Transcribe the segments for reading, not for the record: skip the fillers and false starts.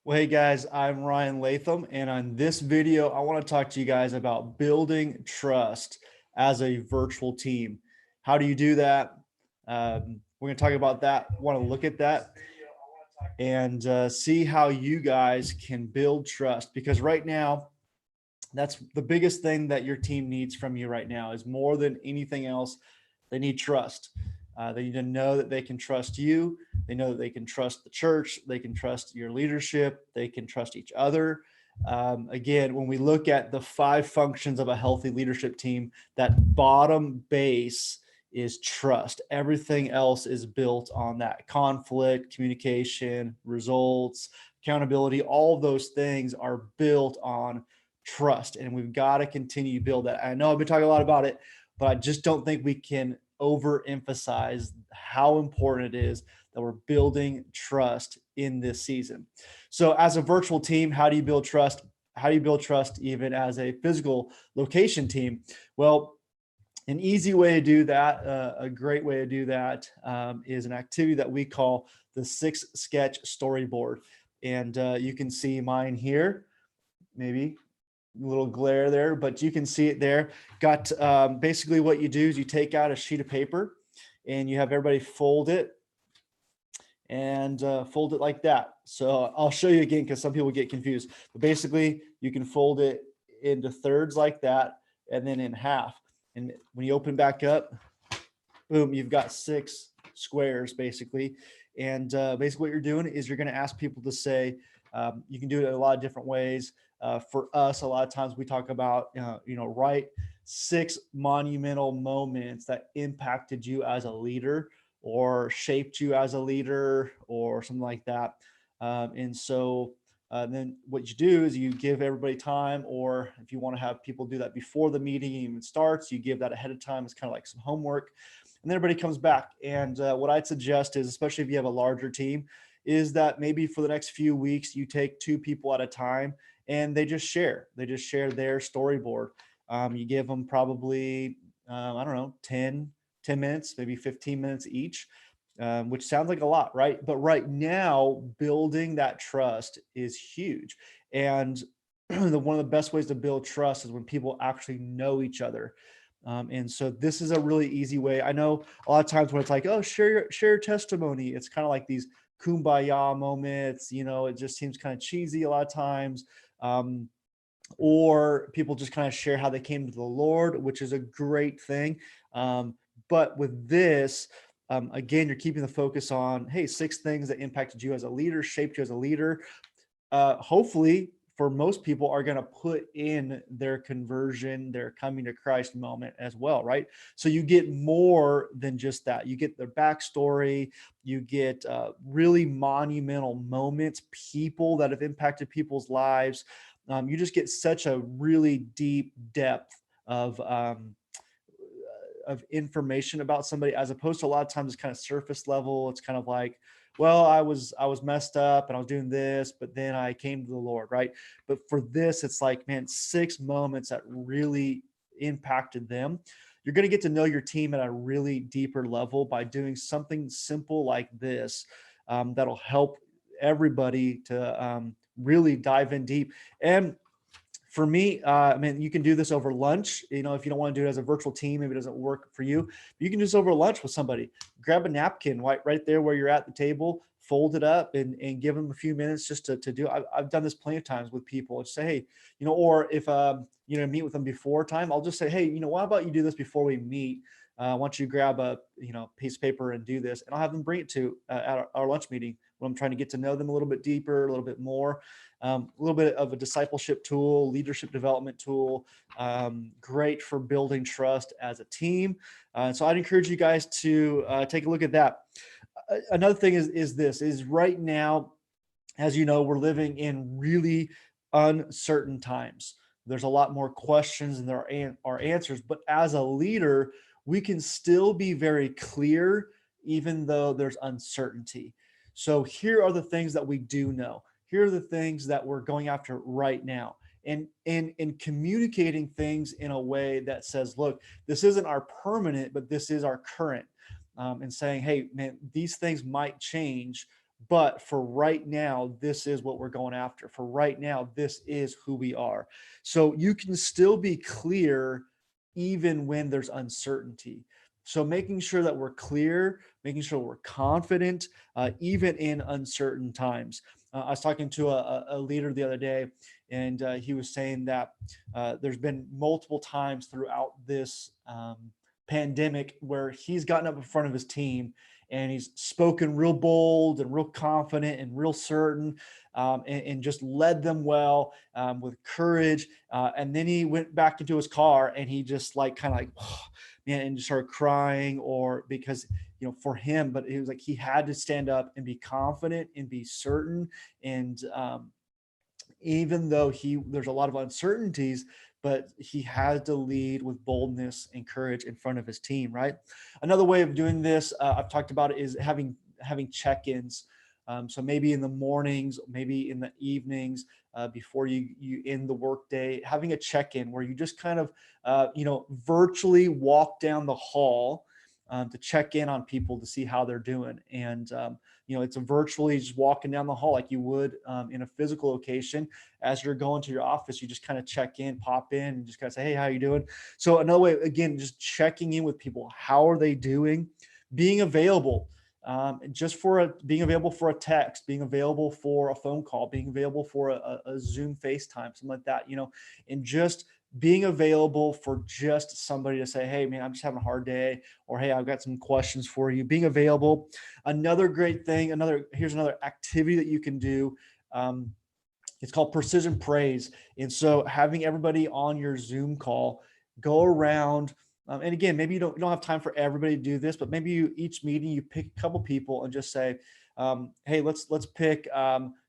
Well, hey guys, I'm Ryan Latham, and on this video, I want to talk to you guys about building trust as a virtual team. How do you do that? We're going to talk about that. Want to look at that and see how you guys can build trust because right now, that's the biggest thing that your team needs from you right now is more than anything else. They need trust. They need to know that they can trust you. They know that they can trust the church. They can trust your leadership. They can trust each other. Again, when we look at the five functions of a healthy leadership team, that bottom base is trust. Everything else is built on that conflict, communication, results, accountability. All of those things are built on trust, and we've got to continue to build that. I know I've been talking a lot about it, but I just don't think we can overemphasize how important it is that we're building trust in this season. So as a virtual team, how do you build trust? How do you build trust even as a physical location team? Well, an easy way to do that, a great way to do that, is an activity that we call the Six Sketch Storyboard. And you can see mine here, maybe a little glare there, but you can see it there. Got basically what you do is you take out a sheet of paper and you have everybody fold it and fold it like that. So I'll show you again because some people get confused. But basically, you can fold it into thirds like that and then in half. And when you open back up, boom, you've got six squares basically. And basically, what you're doing is you're going to ask people to say, you can do it in a lot of different ways. For us, a lot of times we talk about, write six monumental moments that impacted you as a leader or shaped you as a leader or something like that. And so then what you do is you give everybody time, or if you want to have people do that before the meeting even starts, you give that ahead of time. It's kind of like some homework. And then everybody comes back. And what I'd suggest is, especially if you have a larger team, is that maybe for the next few weeks, you take two people at a time and they just share. They just share their storyboard. You give them probably, I don't know, 10 minutes, maybe 15 minutes each, which sounds like a lot, right? But right now, building that trust is huge. And one of the best ways to build trust is when people actually know each other. And so this is a really easy way. I know a lot of times when it's like, oh, share your testimony, it's kind of like these kumbaya moments. It just seems kind of cheesy a lot of times. Or people just kind of share how they came to the Lord, which is a great thing. But with this, again, you're keeping the focus on, hey, six things that impacted you as a leader, shaped you as a leader. Hopefully, for most people, are going to put in their conversion, their coming to Christ moment as well, right? So you get more than just that. You get their backstory, you get really monumental moments, people that have impacted people's lives. You just get such a really deep depth of information about somebody, as opposed to a lot of times it's kind of surface level. It's kind of like, well, I was messed up and I was doing this, but then I came to the Lord, right? But for this, it's like, man, six moments that really impacted them. You're going to get to know your team at a really deeper level by doing something simple like this, that'll help everybody to really dive in deep. And for me, I mean, you can do this over lunch. If you don't want to do it as a virtual team, maybe it doesn't work for you. You can do this over lunch with somebody. Grab a napkin right there where you're at the table, fold it up, and give them a few minutes just to do. I've done this plenty of times with people. Just say, hey, or if meet with them before time, I'll just say, hey, why about you do this before we meet? Why don't you grab a piece of paper and do this, and I'll have them bring it to at our lunch meeting when I'm trying to get to know them a little bit deeper, a little bit more. A little bit of a discipleship tool, leadership development tool, great for building trust as a team. So I'd encourage you guys to take a look at that. Another thing is right now, as you know, we're living in really uncertain times. There's a lot more questions than there are answers, but as a leader, we can still be very clear even though there's uncertainty. So here are the things that we do know. Here are the things that we're going after right now. And in communicating things in a way that says, look, this isn't our permanent, but this is our current. And saying, hey, man, these things might change, But for right now, this is what we're going after. For right now, this is who we are. So you can still be clear even when there's uncertainty. So making sure that we're clear, making sure we're confident, even in uncertain times. I was talking to a leader the other day, and he was saying that there's been multiple times throughout this pandemic where he's gotten up in front of his team and he's spoken real bold and real confident and real certain, and just led them well, with courage. And then he went back into his car and he just like kind of like, oh, man, and just started crying, or because, for him, but it was like he had to stand up and be confident and be certain. And even though there's a lot of uncertainties, but he had to lead with boldness and courage in front of his team, right? Another way of doing this, I've talked about it, is having check-ins. So maybe in the mornings, maybe in the evenings, before you end the workday, having a check-in where you just kind of virtually walk down the hall, to check in on people to see how they're doing. And it's a virtually just walking down the hall like you would, in a physical location. As you're going to your office, you just kind of check in, pop in, and just kind of say, hey, how you doing? So another way, again, just checking in with people. How are they doing? Being available, being available for a text, being available for a phone call, being available for a Zoom FaceTime, something like that, and just being available for just somebody to say, hey, man, I'm just having a hard day, or hey, I've got some questions for you. Being available. Another great thing, here's another activity that you can do. It's called precision praise. And so having everybody on your Zoom call go around, and again, maybe you don't have time for everybody to do this, but maybe each meeting you pick a couple people and just say, hey, let's pick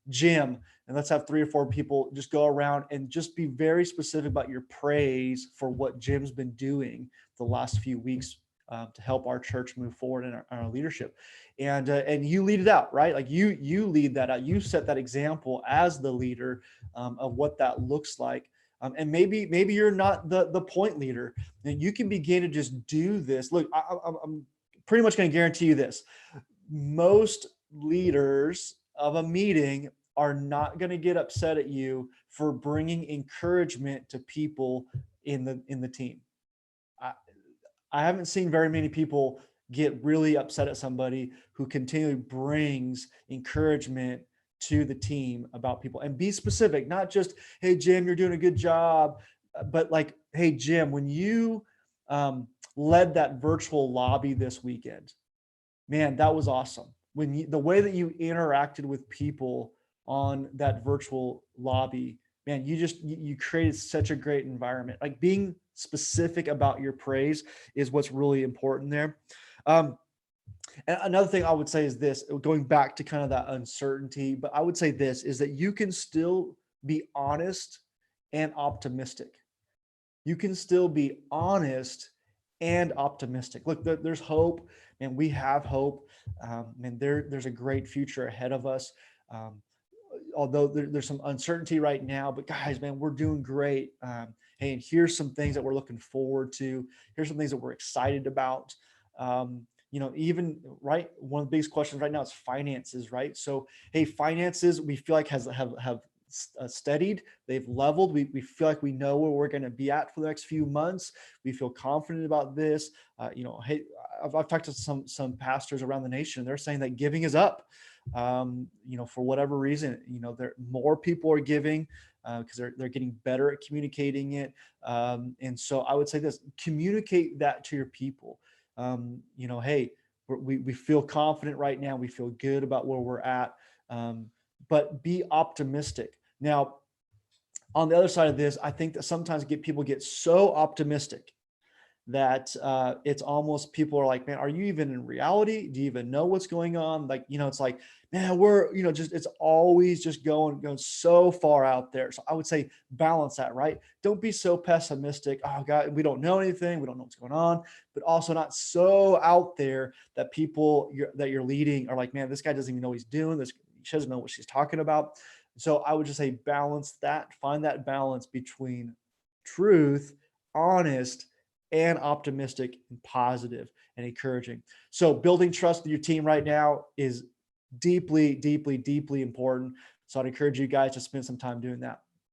Jim, and let's have 3 or 4 people just go around and just be very specific about your praise for what Jim's been doing the last few weeks, to help our church move forward in our leadership. And you lead it out, right? Like you lead that out. You set that example as the leader, of what that looks like. And maybe you're not the point leader, and you can begin to just do this. Look, I'm pretty much going to guarantee you this: most leaders of a meeting are not going to get upset at you for bringing encouragement to people in the team. I, I haven't seen very many people get really upset at somebody who continually brings encouragement to the team about people. And be specific, not just, hey, Jim, you're doing a good job, but like, hey, Jim, when you led that virtual lobby this weekend, man, that was awesome. The way that you interacted with people on that virtual lobby, man, you created such a great environment. Like, being specific about your praise is what's really important there. And another thing I would say is this, going back to kind of that uncertainty, but I would say this is that you can still be honest and optimistic. You can still be honest and optimistic. Look, there's hope, and we have hope. And there's a great future ahead of us. Although there's some uncertainty right now, but guys, man, we're doing great. Hey, and here's some things that we're looking forward to. Here's some things that we're excited about. Even right, one of the biggest questions right now is finances, right? So, hey, finances, we feel like have steadied, they've leveled. We feel like we know where we're going to be at for the next few months. We feel confident about this. Hey, I've talked to some pastors around the nation. They're saying that giving is up. For whatever reason, more people are giving, because they're getting better at communicating it. And so I would say this: communicate that to your people. Hey, we feel confident right now. We feel good about where we're at. But be optimistic. Now, on the other side of this, I think that sometimes people get so optimistic that it's almost, people are like, man, are you even in reality? Do you even know what's going on? Like, it's like, man, we're, it's always just going so far out there. So I would say balance that, right? Don't be so pessimistic. Oh God, we don't know anything. We don't know what's going on, but also not so out there that people that you're leading are like, man, this guy doesn't even know what he's doing. She doesn't know what she's talking about. So I would just say balance that, find that balance between truth, honest, and optimistic and positive and encouraging. So building trust with your team right now is deeply, deeply, deeply important. So I'd encourage you guys to spend some time doing that.